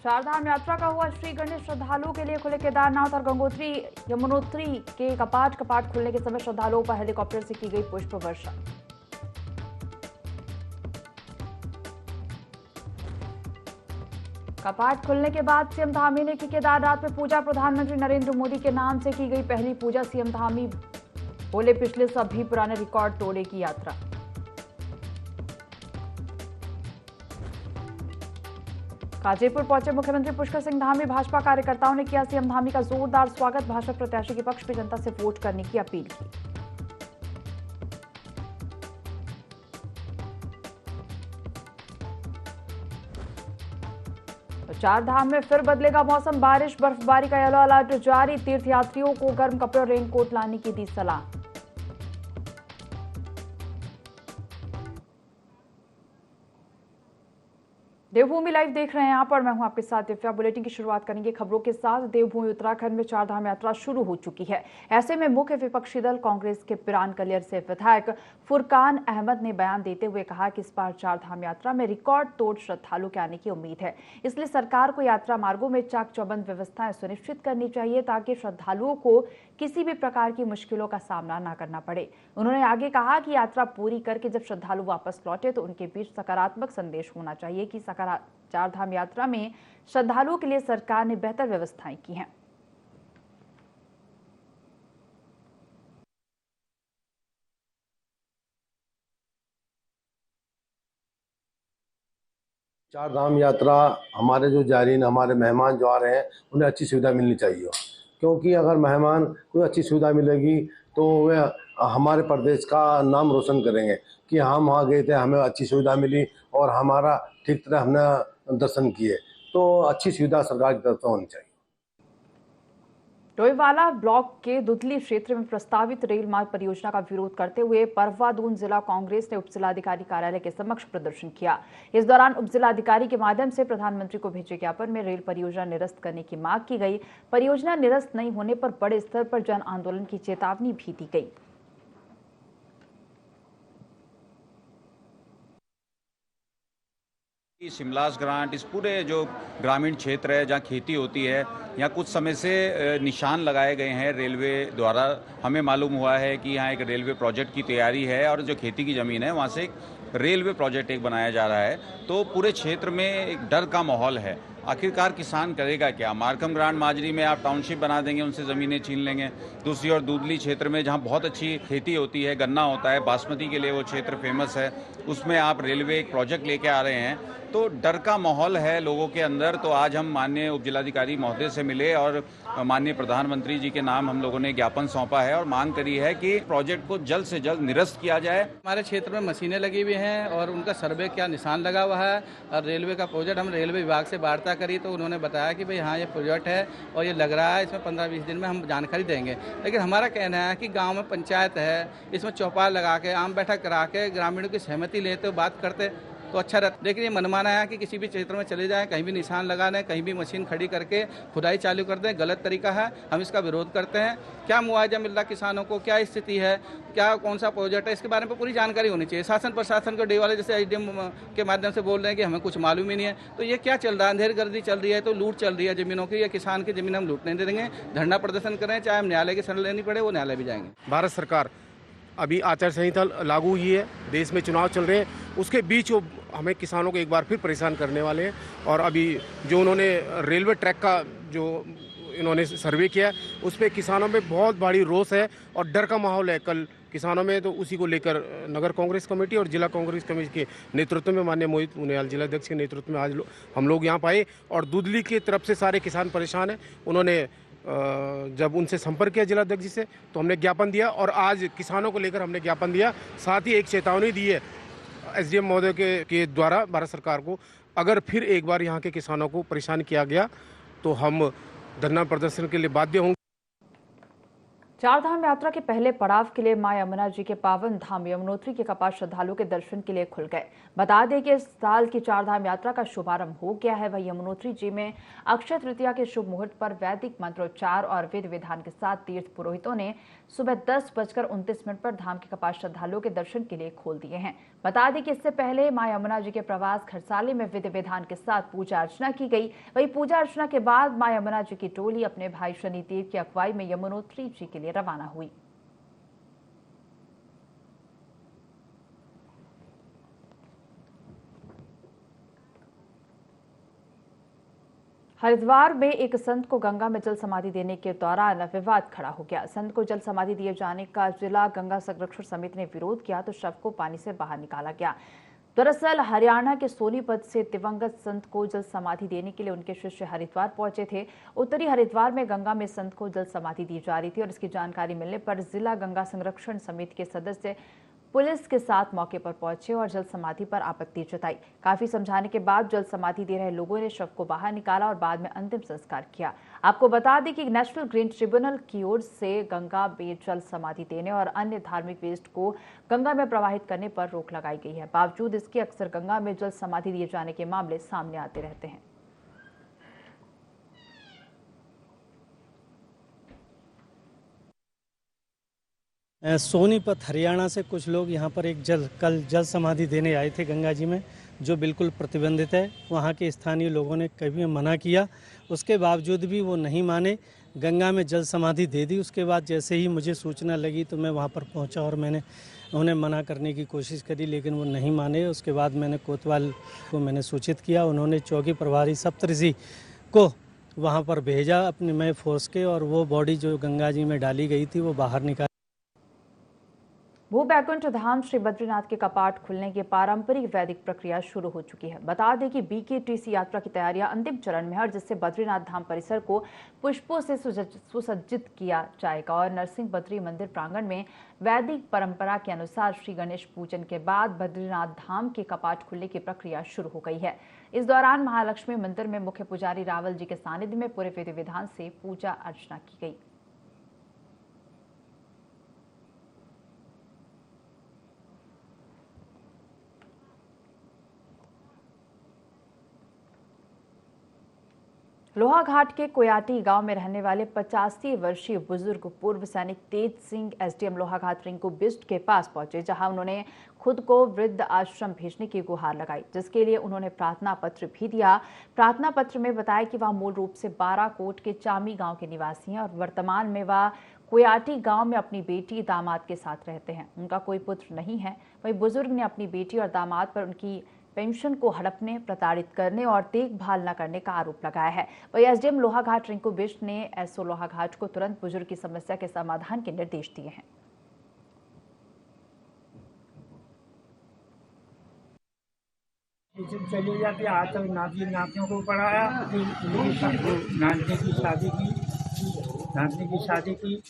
चारधाम यात्रा का हुआ श्री गणेश। श्रद्धालुओं के लिए खुले केदारनाथ और गंगोत्री यमुनोत्री के कपाट खुलने के समय श्रद्धालुओं पर हेलीकॉप्टर से की गई पुष्प वर्षा। कपाट खुलने के बाद सीएम धामी ने की केदारनाथ में पूजा। प्रधानमंत्री नरेंद्र मोदी के नाम से की गई पहली पूजा। सीएम धामी बोले, पिछले सभी पुराने रिकॉर्ड तोड़ेगी यात्रा। गाजीपुर पहुंचे मुख्यमंत्री पुष्कर सिंह धामी। भाजपा कार्यकर्ताओं ने किया सीएम धामी का जोरदार स्वागत। भाजपा प्रत्याशी के पक्ष में जनता से वोट करने की अपील की। तो चारधाम में फिर बदलेगा मौसम। बारिश बर्फबारी का येलो अलर्ट जारी। तीर्थयात्रियों को गर्म कपड़े और रेनकोट लाने की दी सलाह। देवभूमि लाइव देख रहे हैं आप और मैं हूं आपके साथ दिव्या। बुलेटिन की शुरुआत करेंगे खबरों के साथ। देवभूमि उत्तराखंड में चारधाम यात्रा शुरू हो चुकी है। ऐसे में मुख्य विपक्षी दल कांग्रेस के पिरान कलियर से विधायक फुरकान अहमद ने बयान देते हुए कहा कि इस बार चारधाम यात्रा में रिकॉर्ड तोड़ श्रद्धालु के आने की उम्मीद है। इसलिए सरकार को यात्रा मार्गों में चाक चौबंद व्यवस्थाएं सुनिश्चित करनी चाहिए ताकि श्रद्धालुओं को किसी भी प्रकार की मुश्किलों का सामना न करना पड़े। उन्होंने आगे कहा कि यात्रा पूरी करके जब श्रद्धालु वापस लौटे तो उनके बीच सकारात्मक संदेश होना चाहिए कि चारधाम यात्रा में श्रद्धालुओं के लिए सरकार ने बेहतर व्यवस्थाएं की हैं। चारधाम यात्रा हमारे जो जायरीन, हमारे मेहमान जो आ रहे हैं उन्हें अच्छी सुविधा मिलनी चाहिए, क्योंकि अगर मेहमान को अच्छी सुविधा मिलेगी तो वे हमारे प्रदेश का नाम रोशन करेंगे कि हम वहाँ गए थे, हमें अच्छी सुविधा मिली और हमारा ठीक तरह हमने दर्शन किए। तो अच्छी सुविधा सरकार की तरफ से होनी चाहिए। डोईवाला ब्लॉक के दुधली क्षेत्र में प्रस्तावित रेल मार्ग परियोजना का विरोध करते हुए परवादून जिला कांग्रेस ने उपजिलाधिकारी कार्यालय के समक्ष प्रदर्शन किया। इस दौरान उपजिलाधिकारी के माध्यम से प्रधानमंत्री को भेजे ज्ञापन में रेल परियोजना निरस्त करने की मांग की गई। परियोजना निरस्त नहीं होने पर बड़े स्तर पर जन आंदोलन की चेतावनी भी दी गई। शिमलास ग्रांट, इस पूरे जो ग्रामीण क्षेत्र है जहाँ खेती होती है, यहाँ कुछ समय से निशान लगाए गए हैं रेलवे द्वारा। हमें मालूम हुआ है कि यहाँ एक रेलवे प्रोजेक्ट की तैयारी है और जो खेती की ज़मीन है वहाँ से एक रेलवे प्रोजेक्ट एक बनाया जा रहा है। तो पूरे क्षेत्र में एक डर का माहौल है। आखिरकार किसान करेगा क्या? मारकम ग्रांट माजरी में आप टाउनशिप बना देंगे, उनसे ज़मीनें छीन लेंगे। दूसरी ओर दूधली क्षेत्र में जहाँ बहुत अच्छी खेती होती है, गन्ना होता है, बासमती के लिए वो क्षेत्र फेमस है, उसमें आप रेलवे एक प्रोजेक्ट लेके आ रहे हैं। तो डर का माहौल है लोगों के अंदर। तो आज हम माननीय उपजिलाधिकारी महोदय से मिले और माननीय प्रधानमंत्री जी के नाम हम लोगों ने ज्ञापन सौंपा है और मांग करी है कि प्रोजेक्ट को जल्द से जल्द निरस्त किया जाए। हमारे क्षेत्र में मशीनें लगी हुई हैं और उनका सर्वे क्या निशान लगा हुआ है। और रेलवे का प्रोजेक्ट हम रेलवे विभाग से वार्ता करी तो उन्होंने बताया कि भाई हाँ ये प्रोजेक्ट है और ये लग रहा है, इसमें 15-20 दिन में हम जानकारी देंगे। लेकिन हमारा कहना है कि गाँव में पंचायत है, इसमें चौपाल लगा के आम बैठक करा के ग्रामीणों की सहमति लेते बात करते तो अच्छा रहता। लेकिन ये मनमाना है कि किसी भी क्षेत्र में चले जाएं, कहीं भी निशान लगा लें, कहीं भी मशीन खड़ी करके खुदाई चालू कर दें, गलत तरीका है। हम इसका विरोध करते हैं। क्या मुआवजा मिल रहा किसानों को, क्या स्थिति है, क्या कौन सा प्रोजेक्ट है, इसके बारे में पूरी जानकारी होनी चाहिए। शासन प्रशासन को डे वाले जैसे एसडीएम के माध्यम से बोल रहे हैं कि हमें कुछ मालूम ही नहीं है। तो ये क्या चल रहा है? अंधेरगर्दी चल रही है, तो लूट चल रही है जमीनों की। या किसान की जमीन हम लूटने देंगे, धरना प्रदर्शन करें, चाहे हम न्यायालय की शरण लेनी पड़े वो न्यायालय भी जाएंगे। भारत सरकार अभी आचार संहिता लागू हुई है, देश में चुनाव चल रहे हैं, उसके बीच वो हमें किसानों को एक बार फिर परेशान करने वाले हैं। और अभी जो उन्होंने रेलवे ट्रैक का जो इन्होंने सर्वे किया उस पर किसानों में बहुत बड़ी रोष है और डर का माहौल है कल किसानों में। तो उसी को लेकर नगर कांग्रेस कमेटी और जिला कांग्रेस कमेटी के नेतृत्व में माननीय मोहित उनियाल जिलाध्यक्ष के नेतृत्व में आज हम लोग यहाँ पाए। और दूधली की तरफ से सारे किसान परेशान हैं। उन्होंने जब उनसे संपर्क किया जिलाध्यक्ष जी से तो हमने ज्ञापन दिया और आज किसानों को लेकर हमने ज्ञापन दिया। साथ ही एक चेतावनी दी है एसडीएम महोदय के द्वारा भारत सरकार को, अगर फिर एक बार यहाँ के किसानों को परेशान किया गया तो हम धरना प्रदर्शन के लिए बाध्य होंगे। चारधाम यात्रा के पहले पड़ाव के लिए मां यमुना जी के पावन धाम यमुनोत्री के कपाट श्रद्धालुओं के दर्शन के लिए खुल गए। बता दें कि इस साल की चारधाम यात्रा का शुभारंभ हो गया है। वह यमुनोत्री जी में अक्षय तृतीया के शुभ मुहूर्त पर वैदिक मंत्रोच्चार और विधि विधान के साथ तीर्थ पुरोहितों ने सुबह 10:29 पर धाम के कपाट श्रद्धालुओं के दर्शन के लिए खोल दिए हैं। बता दें कि इससे पहले मां यमुना जी के प्रवास खरसाली में विधि विधान के साथ पूजा अर्चना की गई। वहीं पूजा अर्चना के बाद मां यमुना जी की टोली अपने भाई शनिदेव की अगुवाई में यमुनोत्री जी के लिए रवाना हुई। हरिद्वार में एक संत को गंगा में जल समाधि देने के दौरान विवाद खड़ा हो गया। संत को जल समाधि दिए जाने का जिला गंगा संरक्षण समिति ने विरोध किया तो शव को पानी से बाहर निकाला गया। दरअसल हरियाणा के सोनीपत से दिवंगत संत को जल समाधि देने के लिए उनके शिष्य हरिद्वार पहुंचे थे। उत्तरी हरिद्वार में गंगा में संत को जल समाधि दी जा रही थी और इसकी जानकारी मिलने पर जिला गंगा संरक्षण समिति के सदस्य पुलिस के साथ मौके पर पहुंचे और जल समाधि पर आपत्ति जताई। काफी समझाने के बाद जल समाधि दे रहे लोगों ने शव को बाहर निकाला और बाद में अंतिम संस्कार किया। आपको बता दें कि नेशनल ग्रीन ट्रिब्यूनल की ओर से गंगा में जल समाधि देने और अन्य धार्मिक वेस्ट को गंगा में प्रवाहित करने पर रोक लगाई गई है। बावजूद इसके अक्सर गंगा में जल समाधि दिए जाने के मामले सामने आते रहते हैं। सोनीपत हरियाणा से कुछ लोग यहाँ पर कल जल समाधि देने आए थे गंगा जी में, जो बिल्कुल प्रतिबंधित है। वहाँ के स्थानीय लोगों ने कभी मना किया, उसके बावजूद भी वो नहीं माने, गंगा में जल समाधि दे दी। उसके बाद जैसे ही मुझे सूचना लगी तो मैं वहाँ पर पहुँचा और मैंने उन्हें मना करने की कोशिश करी, लेकिन वो नहीं माने। उसके बाद मैंने कोतवाल को मैंने सूचित किया, उन्होंने चौकी प्रभारी सप्तऋषि को वहाँ पर भेजा अपने मैं फोर्स के, और वो बॉडी जो गंगा जी में डाली गई थी वो बाहर निकाली। भू बैकुंठ धाम श्री बद्रीनाथ के कपाट खुलने की पारंपरिक वैदिक प्रक्रिया शुरू हो चुकी है। बता दें कि BKTC यात्रा की तैयारियां अंतिम चरण में है और जिससे बद्रीनाथ धाम परिसर को पुष्पों से सुसज्जित किया जाएगा और नरसिंह बद्री मंदिर प्रांगण में वैदिक परंपरा के अनुसार श्री गणेश पूजन के बाद बद्रीनाथ धाम के कपाट खुलने की प्रक्रिया शुरू हो गई है। इस दौरान महालक्ष्मी मंदिर में मुख्य पुजारी रावल जी के सानिध्य में पूरे विधि विधान से पूजा अर्चना की गई। लोहाघाट के कोयाटी गांव में रहने वाले 85 वर्षीय बुजुर्ग पूर्व सैनिक तेज सिंह SDM लोहाघाट रिंकू बिस्ट के पास पहुंचे, जहां उन्होंने खुद को वृद्ध आश्रम भेजने की गुहार लगाई, जिसके लिए उन्होंने प्रार्थना पत्र भी दिया। प्रार्थना पत्र में बताया कि वह मूल रूप से बाराकोट के चामी गांव के निवासी हैं और वर्तमान में वह कोयाटी गांव में अपनी बेटी दामाद के साथ रहते हैं। उनका कोई पुत्र नहीं है। वहीं बुजुर्ग ने अपनी बेटी और दामाद पर उनकी पेंशन को हड़पने, प्रताड़ित करने और देखभाल न करने का आरोप लगाया है। वहीं SDM लोहाघाट रिंकू बिस्ट ने SO लोहाघाट को तुरंत बुजुर्ग की समस्या के समाधान के निर्देश दिए हैं। चली जाती है, आज तक नातियों को पढ़ाया, नातनी की शादी की।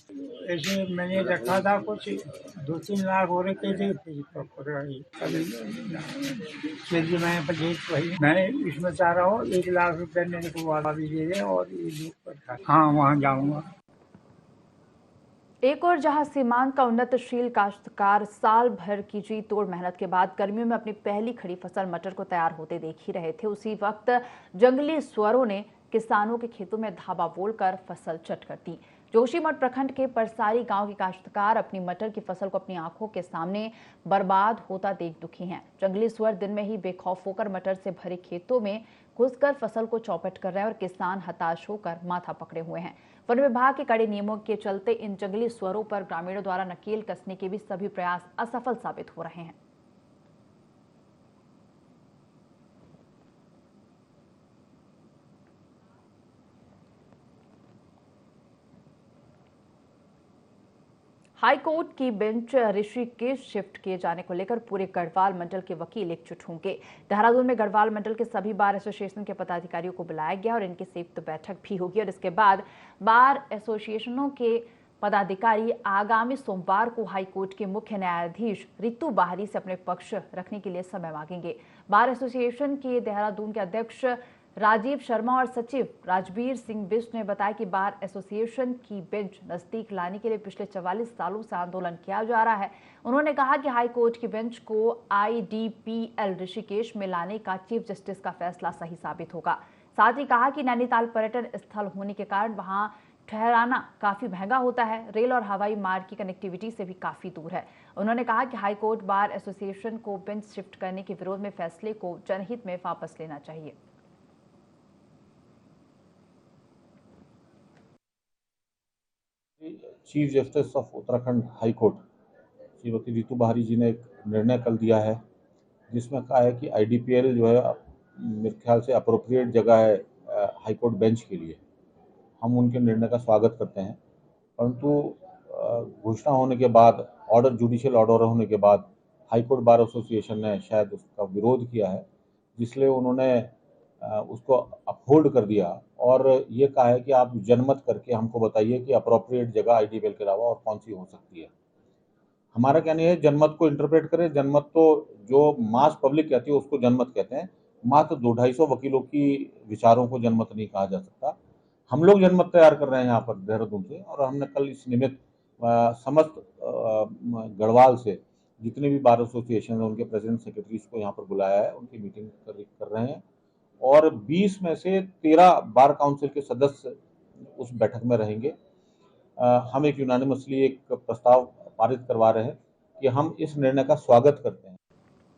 ऐसे मैंने रखा था कुछ 2-3 लाख हो रखे थे, फिर मैं वही मैं इसमें चाह रहा हूँ 1 लाख रुपये मेरे को वादा भी दे दे और हाँ वहाँ जाऊँगा। एक और जहां सीमांत का उन्नतशील काश्तकार साल भर की जी तोड़ मेहनत के बाद गर्मियों में अपनी पहली खड़ी फसल मटर को तैयार होते देख ही रहे थे, उसी वक्त जंगली सुअरों ने किसानों के खेतों में धावा बोलकर फसल चट कर दी। जोशीमठ प्रखंड के परसारी गांव के काश्तकार अपनी मटर की फसल को अपनी आंखों के सामने बर्बाद होता देख दुखी हैं। जंगली सुअर दिन में ही बेखौफ होकर मटर से भरे खेतों में घुसकर फसल को चौपट कर रहे हैं और किसान हताश होकर माथा पकड़े हुए हैं। वन विभाग के कड़े नियमों के चलते इन जंगली सुअरों पर ग्रामीणों द्वारा नकेल कसने के भी सभी प्रयास असफल साबित हो रहे हैं। हाईकोर्ट की बेंच ऋषिकेश शिफ्ट किए जाने को लेकर पूरे गढ़वाल मंडल के वकील एकजुट होंगे। देहरादून में गढ़वाल मंडल के सभी बार एसोसिएशन के पदाधिकारियों को बुलाया गया और इनकी संयुक्त बैठक भी होगी और इसके बाद बार एसोसिएशनों के पदाधिकारी आगामी सोमवार को हाईकोर्ट के मुख्य न्यायाधीश रितु बाहरी से अपने पक्ष रखने के लिए समय मांगेंगे। बार एसोसिएशन के देहरादून के अध्यक्ष राजीव शर्मा और सचिव राजबीर सिंह बिष्ट ने बताया कि बार एसोसिएशन की बेंच नजदीक लाने के लिए पिछले 44 सालों से आंदोलन किया जा रहा है। उन्होंने कहा कि हाईकोर्ट की बेंच को IDPL ऋषिकेश में लाने का चीफ जस्टिस का फैसला सही साबित होगा। साथ ही कहा कि नैनीताल पर्यटन स्थल होने के कारण वहां ठहराना काफी महंगा होता है। रेल और हवाई मार्ग की कनेक्टिविटी से भी काफी दूर है। उन्होंने कहा कि हाईकोर्ट बार एसोसिएशन को बेंच शिफ्ट करने के विरोध में फैसले को जनहित में वापस लेना चाहिए। Chief justice of Uttarakhand high court Shrimati Ritu बहारी जी ने एक निर्णय कल दिया है जिसमें कहा है कि आईडीपीएल जो है मेरे ख्याल से अप्रोप्रिएट जगह है हाई कोर्ट बेंच के लिए। हम उनके निर्णय का स्वागत करते हैं, परंतु घोषणा होने के बाद, जुडिशियल ऑर्डर होने के बाद हाई कोर्ट बार एसोसिएशन ने शायद उसका विरोध किया है, जिसलिए उन्होंने उसको अपहोल्ड कर दिया और ये कहा है कि आप जनमत करके हमको बताइए कि अप्रोप्रिएट जगह आईडीपीएल के अलावा और कौन सी हो सकती है। हमारा कहना है जनमत को इंटरप्रेट करें। जनमत तो जो मास पब्लिक कहती है उसको जनमत कहते हैं। मात्र 200-250 वकीलों की विचारों को जनमत नहीं कहा जा सकता। हम लोग जनमत तैयार कर रहे हैं यहाँ पर देहरादून से, और हमने कल इस निमित्त समस्त गढ़वाल से जितने भी बार एसोसिएशन है उनके प्रेसिडेंट सेक्रेटरीज को यहाँ पर बुलाया है, उनकी मीटिंग कर रहे हैं और 20 में से 13 बार काउंसिल के सदस्य उस बैठक में रहेंगे। हम एक यूनानिमसली एक प्रस्ताव पारित करवा रहे हैं कि हम इस निर्णय का स्वागत करते हैं।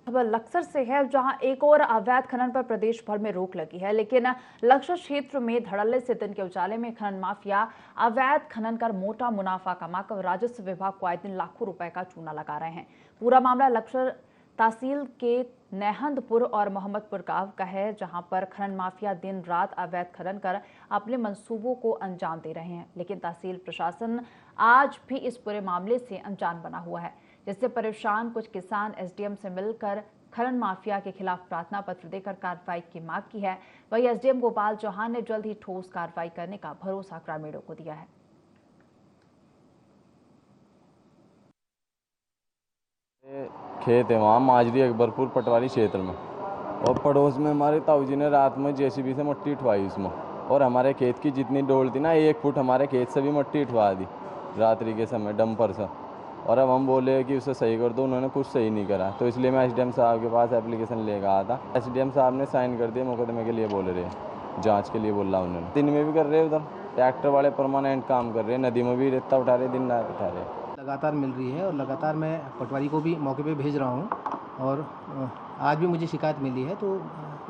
खबर लक्सर से है, जहां एक और अवैध खनन पर प्रदेश भर में रोक लगी है, लेकिन लक्सर क्षेत्र में धड़ल्ले से दिन के उजाले में खनन माफिया अवैध खनन कर मोटा मुनाफा कमाकर राजस्व विभाग को आए दिन लाखों रुपए का चूना लगा रहे हैं। पूरा मामला लक्सर तहसील के नेहंदपुर और मोहम्मदपुर गांव का है, जहां पर खनन माफिया दिन रात अवैध खनन कर अपने मंसूबों को अंजाम दे रहे हैं, लेकिन तहसील प्रशासन आज भी इस पूरे मामले से अनजान बना हुआ है, जिससे परेशान कुछ किसान एसडीएम से मिलकर खनन माफिया के खिलाफ प्रार्थना पत्र देकर कार्रवाई की मांग की है। वहीं एसडीएम गोपाल चौहान ने जल्द ही ठोस कार्रवाई करने का भरोसा ग्रामीणों को दिया है। खेत है वहाँ माजरी अकबरपुर पटवारी क्षेत्र में, और पड़ोस में हमारे ताऊ जी ने रात में जेसीबी से मट्टी उठवाई उसमें, और हमारे खेत की जितनी डोल थी ना 1 फुट हमारे खेत से भी मट्टी उठवा दी रात्रि के समय डंपर से। और अब हम बोले कि उसे सही कर दो, उन्होंने कुछ सही नहीं करा, तो इसलिए मैं एसडीएम साहब के पास एप्लीकेशन लेकर आया था। एसडीएम साहब ने साइन कर दिए, मुकदमे के लिए बोल रहे हैं, जांच के लिए बोल रहा उन्होंने। दिन में भी कर रहे हैं, उधर ट्रैक्टर वाले परमानेंट काम कर रहे हैं, नदी में भी रेता उठा रहे, दिन रात उठा रहे। लगातार मिल रही है और लगातार मैं पटवारी को भी मौके पे भेज रहा हूँ, और आज भी मुझे शिकायत मिली है। तो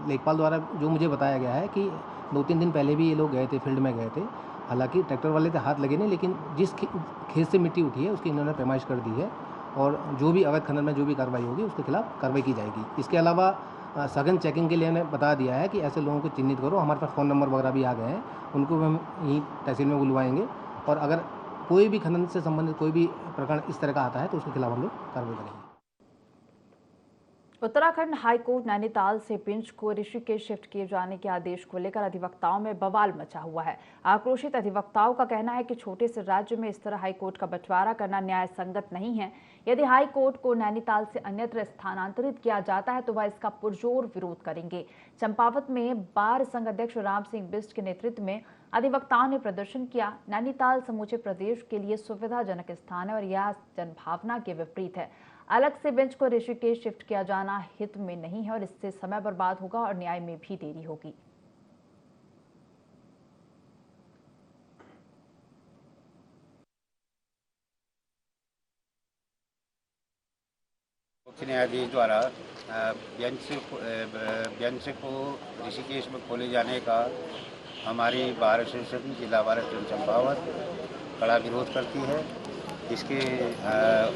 लेखपाल द्वारा जो मुझे बताया गया है कि 2-3 दिन पहले भी ये लोग गए थे, फील्ड में गए थे। हालांकि ट्रैक्टर वाले तो हाथ लगे नहीं, लेकिन जिस खेत से मिट्टी उठी है उसकी इन्होंने पैमाइश कर दी है, और जो भी अवैध खनन में जो भी कार्रवाई होगी उसके खिलाफ कार्रवाई की जाएगी। इसके अलावा सघन चेकिंग के लिए हमने बता दिया है कि ऐसे लोगों को चिन्हित करो। हमारे पास फ़ोन नंबर वगैरह भी आ गए हैं, उनको भी हम यहीं तहसील में बुलवाएंगे, और अगर कोई भी खनन से संबंधित कोई भी प्रकरण इस तरह का आता है तो उसके खिलाफ हम लोग कार्रवाई करेंगे। उत्तराखंड हाईकोर्ट नैनीताल से बेंच को ऋषिकेश शिफ्ट किए जाने के आदेश को लेकर अधिवक्ताओं में बवाल मचा हुआ है। आक्रोशित अधिवक्ताओं का कहना है कि छोटे से राज्य में इस तरह हाईकोर्ट का बंटवारा करना न्याय संगत नहीं है। यदि हाईकोर्ट को नैनीताल से अन्यत्र स्थानांतरित किया जाता है तो वह इसका पुरजोर विरोध करेंगे। चंपावत में बार संघ अध्यक्ष राम सिंह बिष्ट के नेतृत्व में अधिवक्ताओं ने प्रदर्शन किया। नैनीताल समूचे प्रदेश के लिए सुविधाजनक स्थान है और यह जनभावना के विपरीत है। अलग से बेंच को ऋषिकेश शिफ्ट किया जाना हित में नहीं है और इससे समय बर्बाद होगा और न्याय में भी देरी होगी। मुख्य न्यायाधीश द्वारा बेंच को ऋषिकेश में खोले जाने का हमारी बार एसोसिएशन जिला बार एसोसिएशन चंपावत कड़ा विरोध करती है। इसके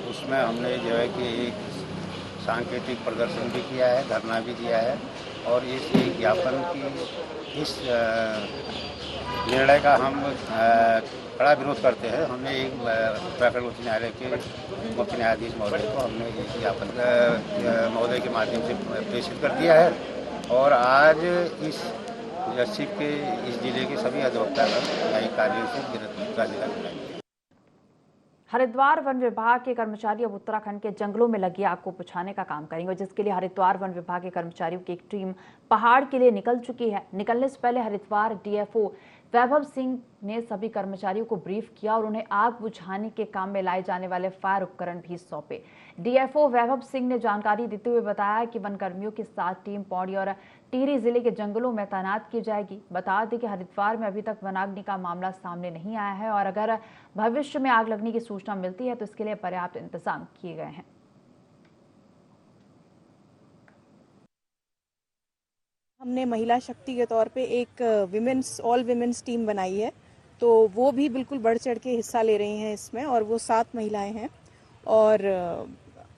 उसमें हमने जो है कि एक सांकेतिक प्रदर्शन भी किया है, धरना भी दिया है, और इस ज्ञापन की इस निर्णय का हम कड़ा विरोध करते हैं। हमने एक उत्तराखंड उच्च न्यायालय के मुख्य न्यायाधीश महोदय को हमने एक ज्ञापन महोदय के माध्यम से प्रेषित कर दिया है, और आज इस जस्टिस के इस जिले के सभी अधिवक्ता न्यायिक कार्यों से गिरफ्तार। हरिद्वार वन विभाग के कर्मचारी अब उत्तराखंड के जंगलों में लगी आग को बुझाने का काम करेंगे, जिसके लिए हरिद्वार वन विभाग के कर्मचारियों की एक टीम पहाड़ के लिए निकल चुकी है। निकलने से पहले हरिद्वार डीएफओ वैभव सिंह ने सभी कर्मचारियों को ब्रीफ किया और उन्हें आग बुझाने के काम में लाए जाने वाले फायर उपकरण भी सौंपे। डीएफओ वैभव सिंह ने जानकारी देते हुए बताया कि वन कर्मियों के साथ टीम पौड़ी और टिहरी जिले के जंगलों में तैनात की जाएगी। बता दें कि हरिद्वार में अभी तक वनाग्नि का मामला सामने नहीं आया है और अगर भविष्य में आग लगने की सूचना मिलती है तो इसके लिए पर्याप्त इंतजाम किए गए हैं। हमने महिला शक्ति के तौर पे एक ऑल विमेंस टीम बनाई है, तो वो भी बिल्कुल बढ़ चढ़ के हिस्सा ले रही हैं इसमें, और वो 7 महिलाएं हैं और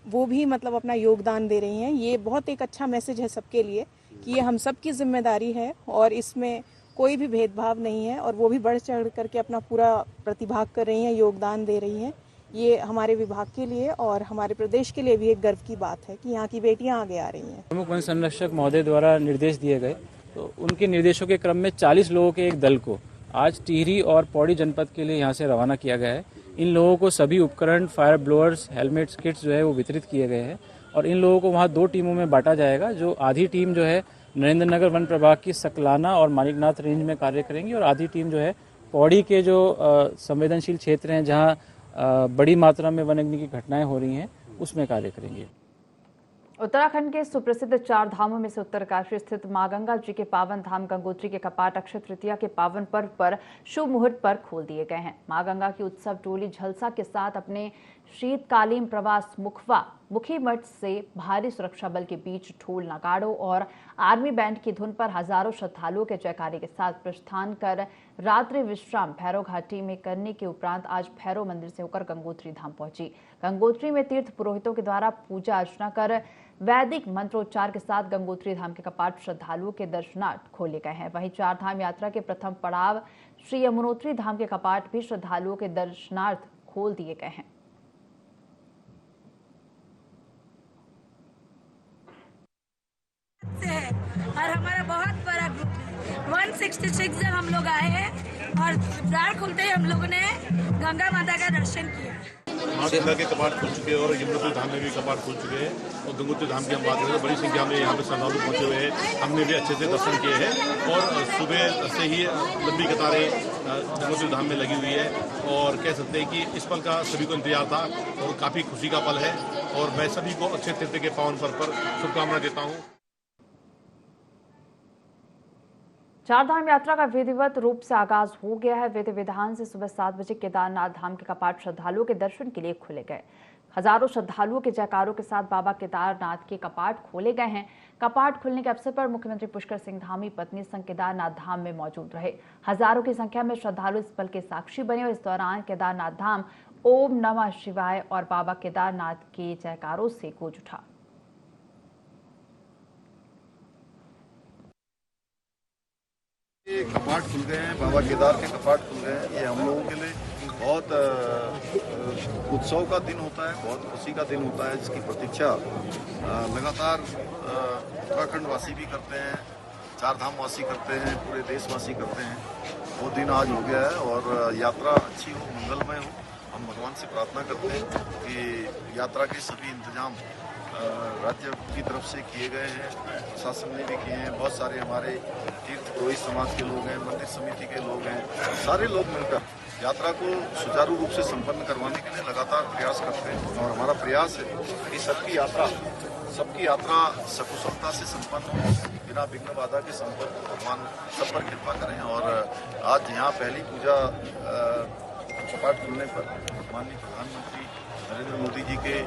वो भी मतलब अपना योगदान दे रही हैं। ये बहुत एक अच्छा मैसेज है सबके लिए कि ये हम सब की जिम्मेदारी है और इसमें कोई भी भेदभाव नहीं है, और वो भी बढ़ चढ़ करके अपना पूरा प्रतिभाग कर रही हैं, योगदान दे रही हैं। ये हमारे विभाग के लिए और हमारे प्रदेश के लिए भी एक गर्व की बात है कि यहाँ की बेटियाँ आगे आ रही हैं। प्रमुख वन संरक्षक महोदय द्वारा निर्देश दिए गए, तो उनके निर्देशों के क्रम में 40 लोगों के एक दल को आज टिहरी और पौड़ी जनपद के लिए यहाँ से रवाना किया गया है। इन लोगों को सभी उपकरण, फायर ब्लोअर्स, हेलमेट्स, किट्स जो है वो वितरित किए गए हैं और इन लोगों को वहाँ 2 टीमों में बांटा जाएगा। जो आधी टीम जो है नरेंद्र नगर वन प्रभाग की सकलाना और मानिकनाथ रेंज में कार्य करेंगी और आधी टीम जो है पौड़ी के जो संवेदनशील क्षेत्र हैं जहाँ बड़ी मात्रा में वन अग्नि की घटनाएं हो रही हैं उसमें कार्य करेंगे। उत्तराखंड के सुप्रसिद्ध 4 धामों में से उत्तरकाशी स्थित मां गंगा जी के पावन धाम गंगोत्री के कपाट अक्षय तृतीया के पावन पर्व पर शुभ मुहूर्त पर खोल दिए गए हैं। मां गंगा की उत्सव टोली झलसा के साथ अपने शीतकालीन प्रवास मुखी मठ से भारी सुरक्षा बल के बीच ढोल नगाड़ों और आर्मी बैंड की धुन पर हजारों श्रद्धालुओं के जयकारे के साथ प्रस्थान कर रात्रि विश्राम भैरव घाटी में करने के उपरांत आज भैरव मंदिर से होकर गंगोत्री धाम पहुंची। गंगोत्री में तीर्थ पुरोहितों के द्वारा पूजा अर्चना कर वैदिक मंत्रोच्चार के साथ गंगोत्री धाम के कपाट श्रद्धालुओं के दर्शनार्थ खोले गए हैं। वहीं 4 धाम यात्रा के प्रथम पड़ाव श्री यमुनोत्री धाम के कपाट भी श्रद्धालुओं के दर्शनार्थ खोल दिए गए हैं। और हमारा बहुत बड़ा ग्रुप है 166 जन हम लोग आए हैं और द्वार खुलते ही हम लोगों ने गंगा माता का दर्शन किया। मां गंगा के कपाट खुल चुके हैं और यमुनोत्री धाम में भी कपाट खुल चुके हैं और गंगोत्री धाम की हम बात करें बड़ी संख्या में यहाँ पे श्रद्धालु पहुंचे हुए हैं। हमने भी अच्छे से दर्शन किए हैं और सुबह से ही लंबी कतारें गंगोत्री धाम में लगी हुई है और कह सकते हैं कि इस पल का सभी को इंतजार था और काफी खुशी का पल है और मैं सभी को अक्षय तृतीया के पावन पर्व पर शुभकामनाएं देता हूँ। 4 धाम यात्रा का विधिवत रूप से आगाज हो गया है। विधि विधान से सुबह 7 बजे केदारनाथ धाम के कपाट श्रद्धालुओं के दर्शन के लिए खुले गए। हजारों श्रद्धालुओं के जयकारों के साथ बाबा केदारनाथ के कपाट खोले गए हैं। कपाट खुलने के अवसर पर मुख्यमंत्री पुष्कर सिंह धामी पत्नी संग केदारनाथ धाम में मौजूद रहे। हजारों की संख्या में श्रद्धालु इस पल के साक्षी बने और इस दौरान केदारनाथ धाम ओम नमः शिवाय और बाबा केदारनाथ के जयकारों से गूंज उठा। ये कपाट खुल गए हैं, बाबा केदार के कपाट खुल गए हैं। ये हम लोगों के लिए बहुत उत्सव का दिन होता है, बहुत खुशी का दिन होता है जिसकी प्रतीक्षा लगातार उत्तराखंड वासी भी करते हैं, 4 धाम वासी करते हैं, पूरे देशवासी करते हैं। वो दिन आज हो गया है और यात्रा अच्छी हो, मंगलमय हो। हम भगवान से प्रार्थना करते हैं कि यात्रा के सभी इंतजाम राज्य की तरफ से किए गए हैं, प्रशासन ने भी किए हैं। बहुत सारे हमारे तीर्थ पुरोहित समाज के लोग हैं, मंदिर समिति के लोग हैं, सारे लोग मिलकर यात्रा को सुचारू रूप से संपन्न करवाने के लिए लगातार प्रयास करते हैं और हमारा प्रयास है कि सबकी यात्रा सकुशलता से संपन्न हो, बिना विघ्न बाधा के संपन्न। भगवान सब पर कृपा करें। और आज यहाँ पहली पूजा कपाट खुलने पर माननीय प्रधानमंत्री नरेंद्र मोदी जी के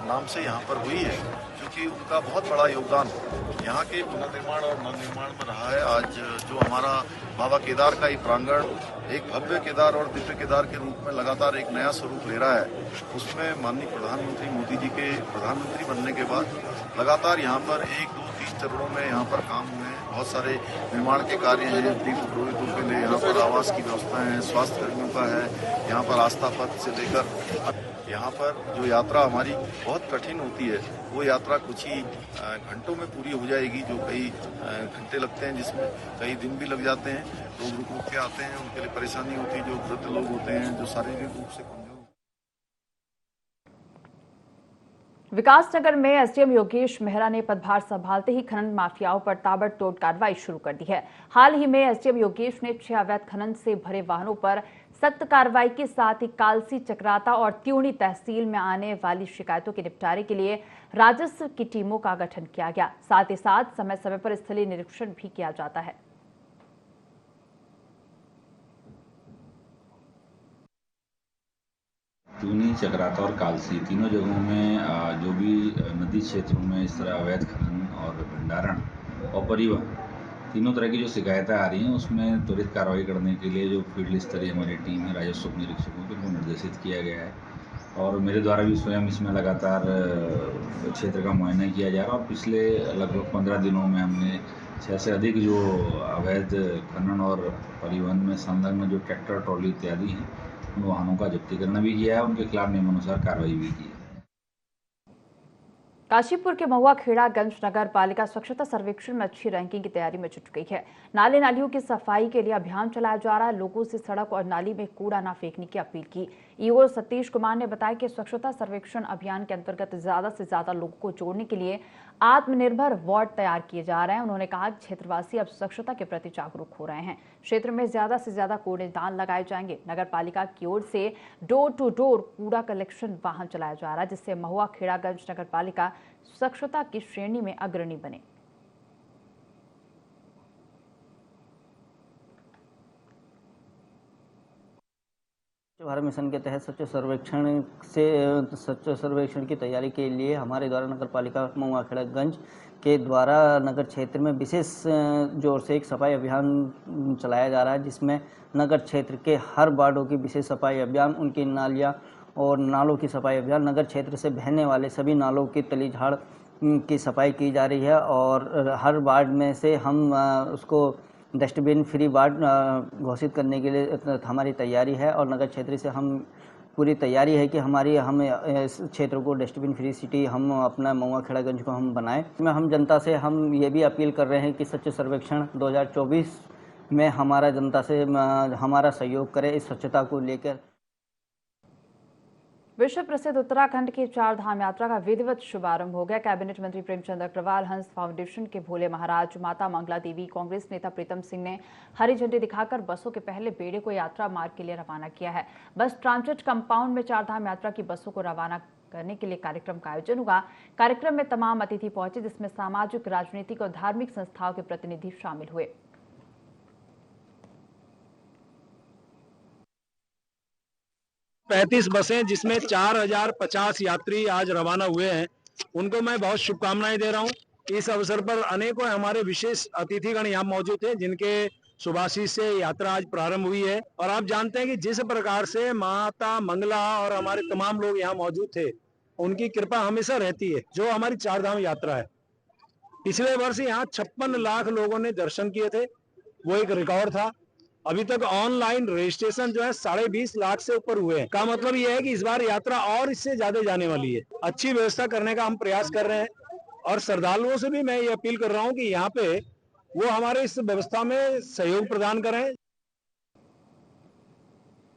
नाम से यहाँ पर हुई है, क्योंकि उनका बहुत बड़ा योगदान यहाँ के पुनर्निर्माण और नवनिर्माण में रहा है। आज जो हमारा बाबा केदार का ये प्रांगण एक भव्य केदार और दिव्य केदार के रूप में लगातार एक नया स्वरूप ले रहा है, उसमें माननीय प्रधानमंत्री मोदी जी के प्रधानमंत्री बनने के बाद लगातार यहाँ पर 1, 2, 3 चरणों में यहाँ पर काम हुए हैं। बहुत सारे निर्माण के कार्य हैं, तीर्थ पुरोहितों के लिए यहाँ पर आवास की व्यवस्था है, स्वास्थ्य कर्मियों का है, यहाँ पर आस्था पथ से लेकर यहाँ पर जो यात्रा हमारी बहुत कठिन होती है, वो यात्रा कुछ ही घंटों में पूरी हो जाएगी। जो कई घंटे लगते हैं, जिसमें कई दिन भी लग जाते हैं। लोग रुक रुक के आते हैं, उनके लिए परेशानी होती है। जो वृद्ध लोग होते हैं, जो शारीरिक रूप से कमजोर। विकासनगर में एसडीएम योगेश मेहरा ने पदभार संभालते ही खनन माफियाओं पर ताबड़तोड़ कार्रवाई शुरू कर दी है। हाल ही में एसडीएम योगेश ने 6 अवैध खनन से भरे वाहनों पर सख्त कार्रवाई के साथ ही कालसी, चक्राता और त्यूणी तहसील में आने वाली शिकायतों के निपटारे के लिए राजस्व की टीमों का गठन किया गया। साथ ही साथ समय समय पर स्थलीय निरीक्षण भी किया जाता है। त्यूनी, चक्राता और कालसी तीनों जगहों में जो भी नदी क्षेत्रों में इस तरह अवैध खनन और भंडारण और परिवहन तीनों तरह की जो शिकायतें आ रही हैं, उसमें त्वरित कार्रवाई करने के लिए जो फील्ड स्तरीय हमारी टीम है राजस्व निरीक्षकों को निर्देशित किया गया है और मेरे द्वारा भी स्वयं इसमें लगातार क्षेत्र का मुआयना किया जा रहा है और पिछले लगभग 15 दिनों में हमने 6 से अधिक जो अवैध खनन और परिवहन में संलग्न जो ट्रैक्टर, ट्रॉली इत्यादि हैं उन वाहनों का जब्तीकरण भी किया है, उनके खिलाफ नियमानुसार कार्रवाई भी की है। काशीपुर के महुआ खेड़ा गंज नगर पालिका स्वच्छता सर्वेक्षण में अच्छी रैंकिंग की तैयारी में जुट गई है। नाले नालियों की सफाई के लिए अभियान चलाया जा रहा है। लोगों से सड़क और नाली में कूड़ा न फेंकने की अपील की। ईओ सतीश कुमार ने बताया कि स्वच्छता सर्वेक्षण अभियान के अंतर्गत ज्यादा से ज्यादा लोगों को जोड़ने के लिए आत्मनिर्भर वार्ड तैयार किए जा रहे हैं। उन्होंने कहा कि क्षेत्रवासी अब स्वच्छता के प्रति जागरूक हो रहे हैं। क्षेत्र में ज्यादा से ज्यादा कूड़ेदान लगाए जाएंगे। नगर पालिका की ओर से डोर टू डोर कूड़ा कलेक्शन वाहन चलाया जा रहा है, जिससे महुआ खेड़ागंज नगर पालिका स्वच्छता की श्रेणी में अग्रणी बने। भारत मिशन के तहत स्वच्छ सर्वेक्षण की तैयारी के लिए हमारे द्वारा नगर पालिका महुआ खेड़ागंज के द्वारा नगर क्षेत्र में विशेष जोर से एक सफाई अभियान चलाया जा रहा है, जिसमें नगर क्षेत्र के हर वार्डों की विशेष सफाई अभियान, उनकी नालियां और नालों की सफाई अभियान, नगर क्षेत्र से बहने वाले सभी नालों की तली झाड़ की सफाई की जा रही है और हर वार्ड में से हम उसको डस्टबिन फ्री वार्ड घोषित करने के लिए हमारी तैयारी है और नगर क्षेत्र से हम पूरी तैयारी है कि हम इस क्षेत्र को डस्टबिन फ्री सिटी हम अपना महुआ खेड़ागंज को हम बनाएं। इसमें हम जनता से हम ये भी अपील कर रहे हैं कि स्वच्छ सर्वेक्षण 2024 में हमारा जनता से हमारा सहयोग करे इस स्वच्छता को लेकर। विश्व प्रसिद्ध उत्तराखंड की 4 धाम यात्रा का विधिवत शुभारंभ हो गया। कैबिनेट मंत्री प्रेमचंद अग्रवाल, हंस फाउंडेशन के भोले महाराज, माता मंगला देवी, कांग्रेस नेता प्रीतम सिंह ने हरी झंडी दिखाकर बसों के पहले बेड़े को यात्रा मार्ग के लिए रवाना किया है। बस ट्रांजिट कंपाउंड में 4 धाम यात्रा की बसों को रवाना करने के लिए कार्यक्रम का आयोजन हुआ। कार्यक्रम में तमाम अतिथि पहुंचे, जिसमें सामाजिक, राजनीतिक और धार्मिक संस्थाओं के प्रतिनिधि शामिल हुए। पैंतीस बसें जिसमें 4050 यात्री आज रवाना हुए हैं, उनको मैं बहुत शुभकामनाएं दे रहा हूं। इस अवसर पर अनेकों हमारे विशेष अतिथिगण यहाँ मौजूद थे, जिनके शुभाशीष से यात्रा आज प्रारंभ हुई है और आप जानते हैं कि जिस प्रकार से माता मंगला और हमारे तमाम लोग यहाँ मौजूद थे, उनकी कृपा हमेशा रहती है। जो हमारी 4 धाम यात्रा है, पिछले वर्ष यहाँ 56 लाख लोगों ने दर्शन किए थे, वो एक रिकॉर्ड था। अभी तक ऑनलाइन रजिस्ट्रेशन जो है 20.5 लाख से ऊपर हुए हैं। का मतलब ये है कि इस बार यात्रा और इससे ज्यादा जाने वाली है। अच्छी व्यवस्था करने का हम प्रयास कर रहे हैं और श्रद्धालुओं से भी मैं ये अपील कर रहा हूं कि यहाँ पे वो हमारे इस व्यवस्था में सहयोग प्रदान करें।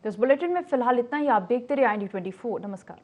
इस बुलेटिन में फिलहाल इतना ही। आप देखते रहिए IND24। नमस्कार।